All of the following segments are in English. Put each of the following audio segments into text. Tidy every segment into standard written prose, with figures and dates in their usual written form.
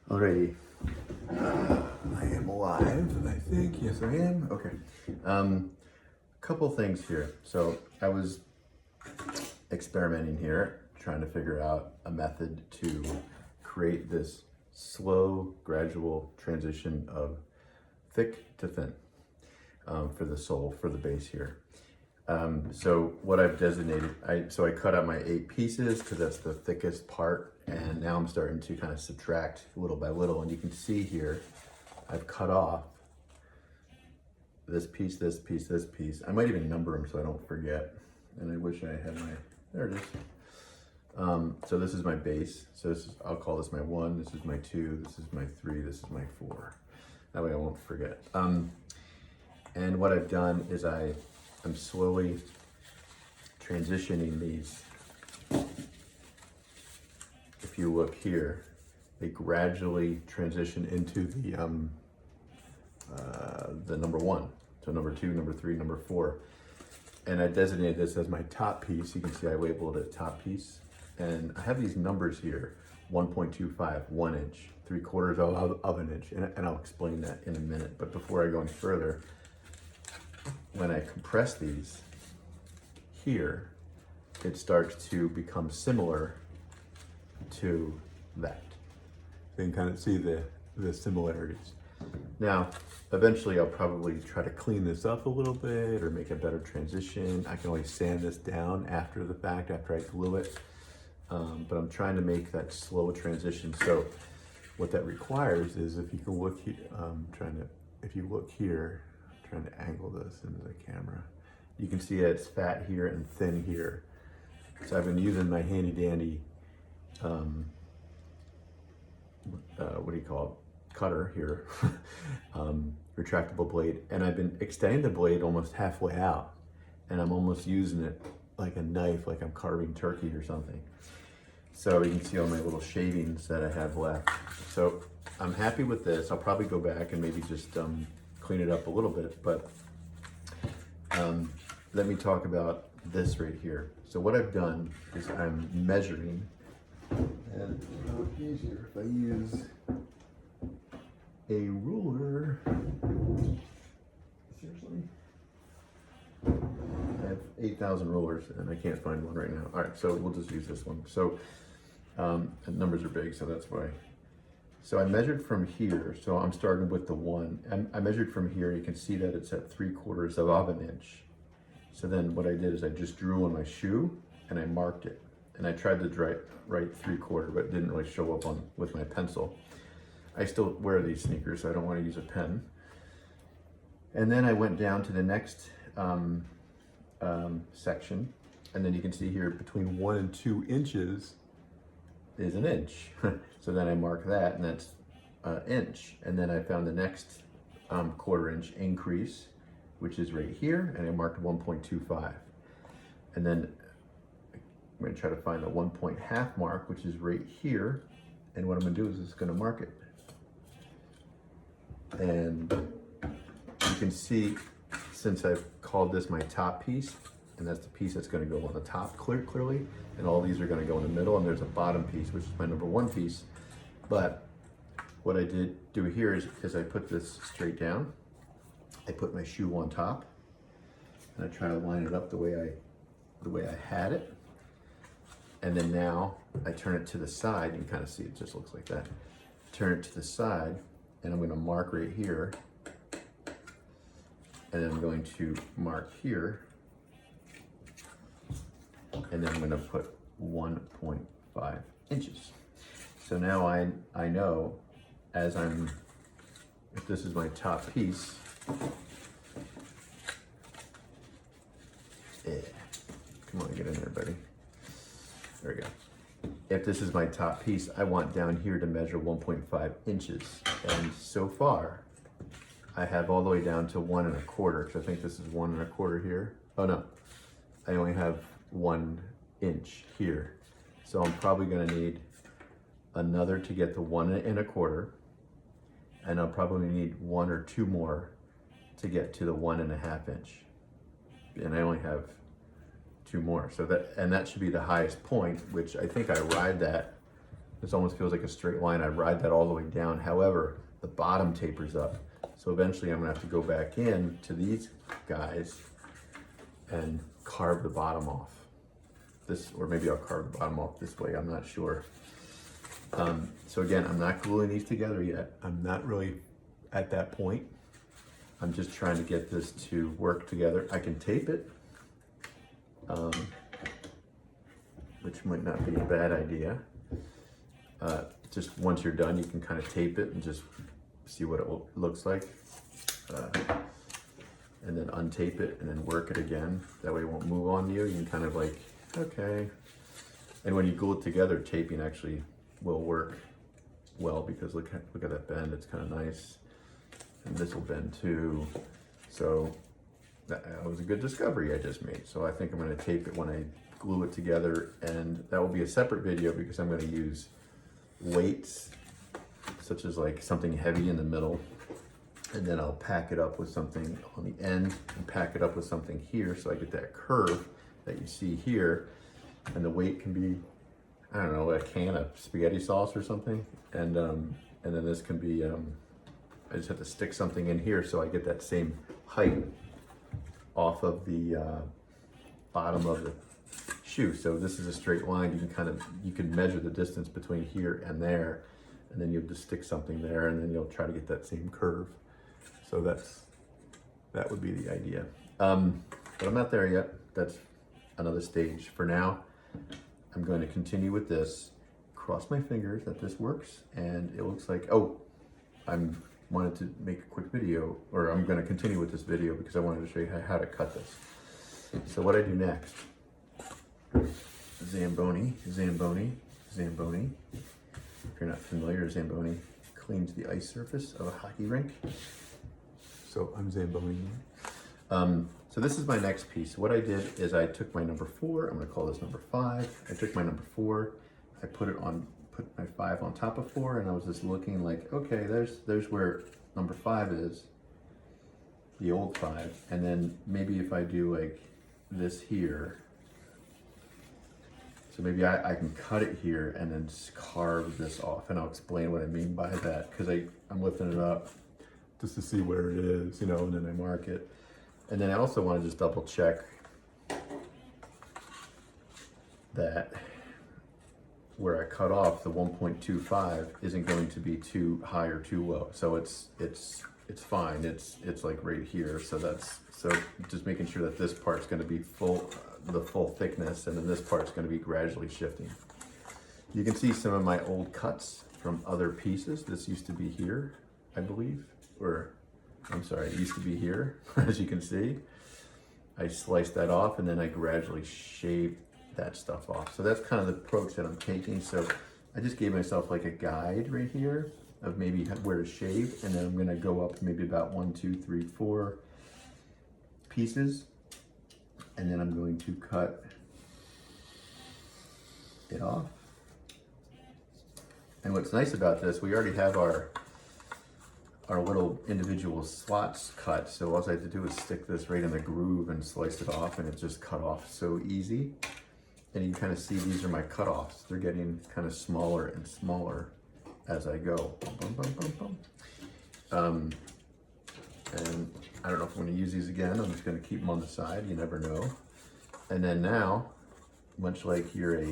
Alrighty. I am alive, I think. Yes, I am. Okay. Couple things here. So I was experimenting here, trying to figure out a method to create this slow, gradual transition of thick to thin for the sole, for the base here. So what I've designated, I cut out my 8 pieces because that's the thickest part, and now I'm starting to kind of subtract little by little, and you can see here I've cut off this piece, this piece, this piece. I might even number them so I don't forget, and I wish I had my, there it is. So this is my base, so this is, I'll call this my 1, this is my 2, this is my 3, this is my 4. That way I won't forget. And what I've done is I'm slowly transitioning these. If you look here, they gradually transition into the number 1. So number 2, number 3, number 4. And I designated this as my top piece. You can see I labeled it top piece. And I have these numbers here, 1.25, 1 inch, 3/4 of an inch. And I'll explain that in a minute. But before I go any further, when I compress these here, it starts to become similar to that. So you can kind of see the similarities. Now, eventually I'll probably try to clean this up a little bit or make a better transition. I can always sand this down after the fact, after I glue it. But I'm trying to make that slow transition. So what that requires is, if you can look here, if you look here, trying to angle this into the camera, you can see it's fat here and thin here. So I've been using my handy dandy what do you call it, cutter here, retractable blade, and I've been extending the blade almost halfway out, and I'm almost using it like a knife, like I'm carving turkey or something. So you can see all my little shavings that I have left. So I'm happy with this. I'll probably go back and maybe just clean it up a little bit, but let me talk about this right here. So what I've done is I'm measuring, and it's a little easier if I use a ruler. Seriously? I have 8,000 rulers and I can't find one right now. All right, so we'll just use this one. So the numbers are big, so that's why. So I measured from here, so I'm starting with the 1. I measured from here, you can see that it's at 3/4 of an inch. So then what I did is I just drew on my shoe and I marked it. And I tried to write 3/4, but it didn't really show up with my pencil. I still wear these sneakers, so I don't want to use a pen. And then I went down to the next section, and then you can see here between 1 and 2 inches is an inch. So then I mark that, and that's an inch. And then I found the next 1/4 inch increase, which is right here, and I marked 1.25. And then I'm going to try to find the 1.5 mark, which is right here. And what I'm going to do is just going to mark it. And you can see, since I've called this my top piece, and that's the piece that's going to go on the top clearly, and all these are going to go in the middle, and there's a bottom piece, which is my number 1 piece. But what I did do here is I put this straight down. I put my shoe on top, and I try to line it up the way I had it. And then now I turn it to the side. You can kind of see it just looks like that. Turn it to the side, and I'm going to mark right here. And then I'm going to mark here. And then I'm going to put 1.5 inches. So now I know, if this is my top piece, come on, get in there, buddy. There we go. If this is my top piece, I want down here to measure 1.5 inches. And so far, I have all the way down to 1 1/4, because I think this is 1 1/4 here. Oh no, I only have 1 inch here. So I'm probably gonna need another to get to 1 1/4, and I'll probably need 1 or 2 more to get to the 1 1/2 inch. And I only have 2 more. So that should be the highest point, which I think I arrived at This almost feels like a straight line. I ride that all the way down. However, the bottom tapers up. So eventually I'm gonna have to go back in to these guys and carve the bottom off. This, or maybe I'll carve the bottom off this way, I'm not sure. So again, I'm not gluing these together yet. I'm not really at that point. I'm just trying to get this to work together. I can tape it, which might not be a bad idea. Just once you're done, you can kind of tape it and just see what it looks like. And then untape it and then work it again. That way it won't move on you. You can kind of like, okay. And when you glue it together, taping actually will work well because look at that bend, it's kind of nice. And this will bend too. So that was a good discovery I just made. So I think I'm gonna tape it when I glue it together, and that will be a separate video because I'm gonna use weights, such as like something heavy in the middle, and then I'll pack it up with something on the end and pack it up with something here so I get that curve that you see here. And the weight can be, I don't know, a can of spaghetti sauce or something. And then this can be, I just have to stick something in here so I get that same height off of the bottom of the shoe. So this is a straight line. You can measure the distance between here and there, and then you'll just stick something there, and then you'll try to get that same curve. So that would be the idea. But I'm not there yet. That's another stage. For now, I'm going to continue with this. Cross my fingers that this works, and it looks like, oh, I'm wanted to make a quick video, or I'm going to continue with this video because I wanted to show you how to cut this. So what I do next, Zamboni. If you're not familiar, Zamboni cleans the ice surface of a hockey rink. So I'm Zamboni. So this is my next piece. What I did is I took my number 4, I'm gonna call this number 5. I took my number 4, I put my 5 on top of 4, and I was just looking like, okay, there's where number 5 is, the old 5. And then maybe if I do like this here, so maybe I can cut it here and then carve this off, and I'll explain what I mean by that, because I'm lifting it up just to see where it is, you know, and then I mark it. And then I also want to just double check that where I cut off the 1.25 isn't going to be too high or too low. So it's fine. It's like right here. So just making sure that this part's going to be the full thickness, and then this part's going to be gradually shifting. You can see some of my old cuts from other pieces. This used to be here, I believe, or I'm sorry, it used to be here, as you can see. I sliced that off, and then I gradually shaved that stuff off. So that's kind of the approach that I'm taking. So I just gave myself like a guide right here of maybe where to shave, and then I'm gonna go up maybe about 1, 2, 3, 4 pieces, and then I'm going to cut it off. And what's nice about this, we already have our little individual slots cut, so all I have to do is stick this right in the groove and slice it off, and it's just cut off so easy. And you can kind of see these are my cutoffs. They're getting kind of smaller and smaller as I go. Bum, bum, bum, bum. And I don't know if I'm going to use these again. I'm just going to keep them on the side. You never know. And then now, much like you're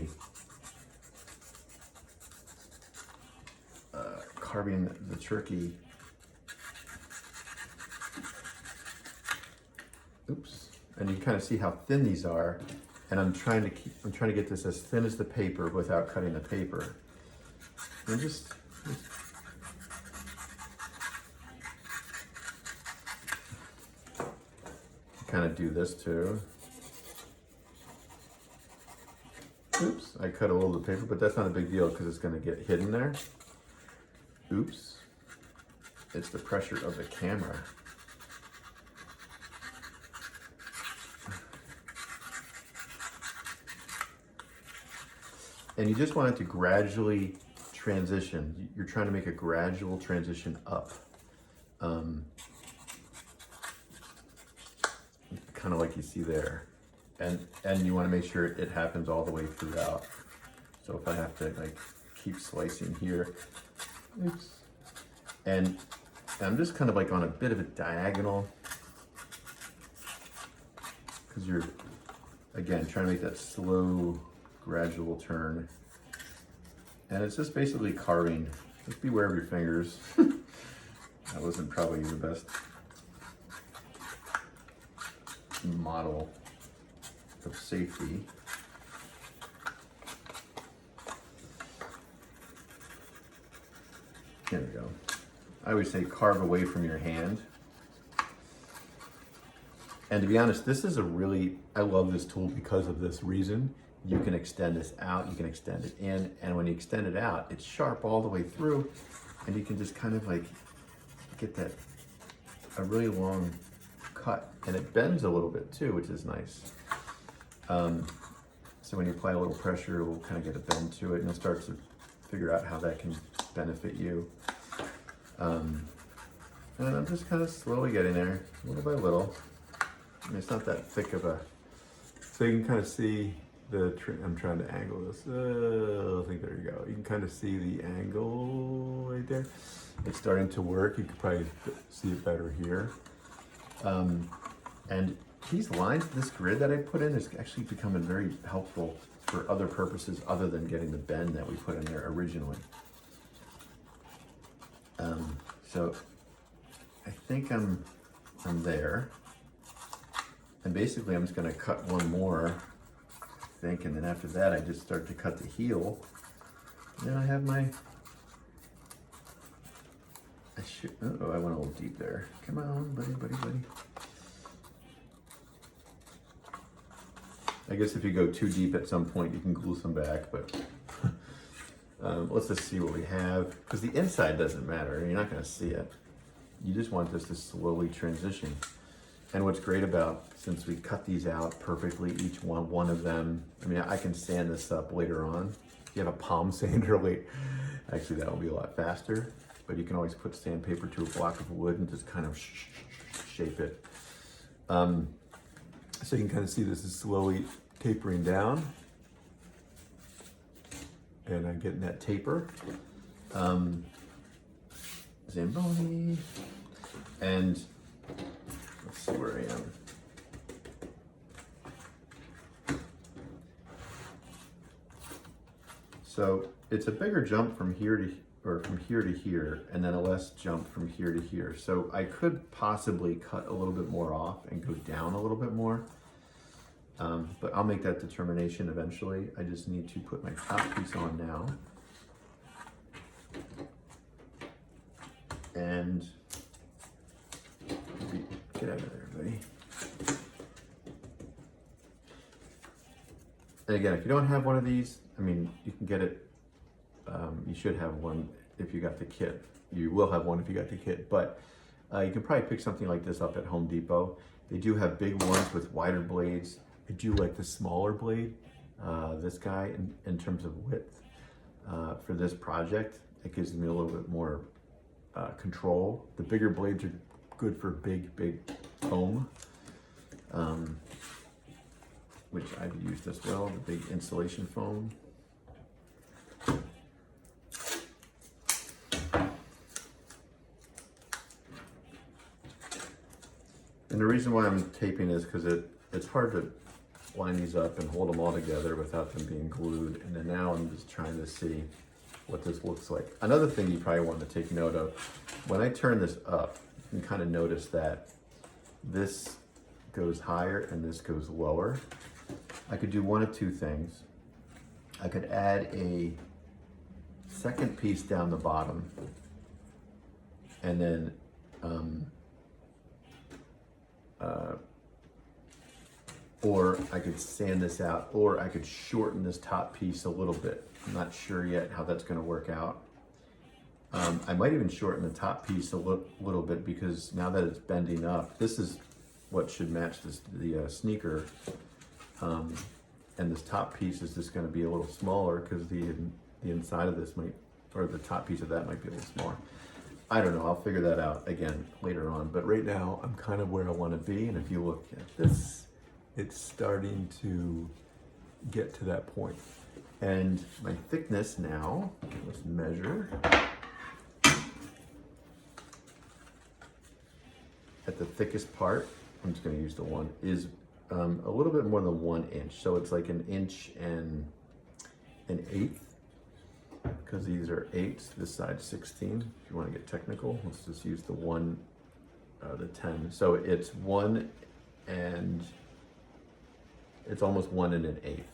carving the turkey. Oops. And you kind of see how thin these are. And I'm trying to get this as thin as the paper without cutting the paper. And just kind of do this too. Oops, I cut a little of the paper, but that's not a big deal because it's going to get hidden there. Oops, it's the pressure of the camera. And you just want it to gradually transition. You're trying to make a gradual transition up. Kind of like you see there. And you want to make sure it happens all the way throughout. So if I have to like keep slicing here. Oops. And I'm just kind of like on a bit of a diagonal, because you're, again, trying to make that slow, gradual turn. And it's just basically carving. Just beware of your fingers. That wasn't probably the best model of safety. There we go. I always say carve away from your hand. And to be honest, this is I love this tool because of this reason. You can extend this out, you can extend it in, and when you extend it out, it's sharp all the way through, and you can just kind of like get a really long cut, and it bends a little bit too, which is nice. So when you apply a little pressure, it will kind of get a bend to it, and you'll start to figure out how that can benefit you. And I'm just kind of slowly getting there, little by little. I mean, it's not that thick of a, so you can kind of see I'm trying to angle this. I think there you go. You can kind of see the angle right there. It's starting to work. You can probably see it better here. And these lines, this grid that I put in is actually becoming very helpful for other purposes other than getting the bend that we put in there originally. So I think I'm there. And basically I'm just gonna cut one more, I think, and then after that I just start to cut the heel. And then I have my, I went a little deep there. Come on, buddy. I guess if you go too deep at some point, you can glue some back, but let's just see what we have. Because the inside doesn't matter, you're not gonna see it. You just want this to slowly transition. And what's great about, since we cut these out perfectly, each one of them, I mean, I can sand this up later on. If you have a palm sander, actually that will be a lot faster, but you can always put sandpaper to a block of wood and just kind of shape it. So you can kind of see this is slowly tapering down. And I'm getting that taper. Zamboni. And let's see where I am. So it's a bigger jump from here to here, and then a less jump from here to here. So I could possibly cut a little bit more off and go down a little bit more. But I'll make that determination eventually. I just need to put my top piece on now. And get out of there, buddy. And again, if you don't have one of these, I mean, you can get it, you should have one if you got the kit. You will have one if you got the kit, but you can probably pick something like this up at Home Depot. They do have big ones with wider blades. I do like the smaller blade, this guy, in terms of width. For this project, it gives me a little bit more control. The bigger blades are good for big foam, which I've used as well, the big insulation foam. And the reason why I'm taping is because it's hard to line these up and hold them all together without them being glued. And then now I'm just trying to see what this looks like. Another thing you probably want to take note of, when I turn this up, you can kind of notice that this goes higher and this goes lower. I could do one of two things. I could add a second piece down the bottom, and then or I could sand this out, or I could shorten this top piece a little bit. I'm not sure yet how that's going to work out. I might even shorten the top piece a little bit, because now that it's bending up, this is what should match the sneaker. And this top piece is just going to be a little smaller because the inside of this might, or the top piece of that might be a little smaller. I don't know, I'll figure that out again later on. But right now, I'm kind of where I want to be. And if you look at this, it's starting to get to that point. And my thickness now, let's measure. At the thickest part, I'm just going to use the one, is a little bit more than 1 inch. So it's like 1 inch and an eighth, because these are 8s, this side's 16. If you want to get technical, let's just use the 1, the 10. So it's 1 and it's almost 1 and an eighth.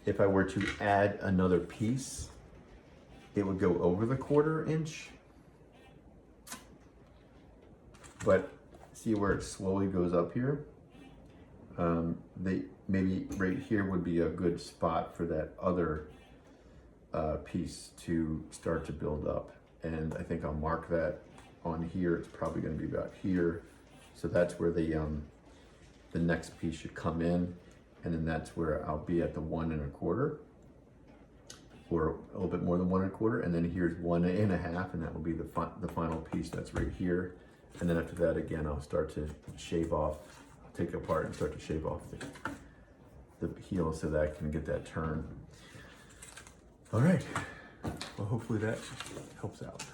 If I were to add another piece, it would go over the 1/4 inch. But see where it slowly goes up here? Maybe right here would be a good spot for that other piece to start to build up. And I think I'll mark that on here. It's probably going to be about here. So that's where the next piece should come in. And then that's where I'll be at the 1 1/4, or a little bit more than 1 1/4. And then here's 1 1/2, and that will be the final piece that's right here. And then after that, again, I'll start to shave off, take it apart and start to shave off the heel so that I can get that turn. All right, well, hopefully that helps out.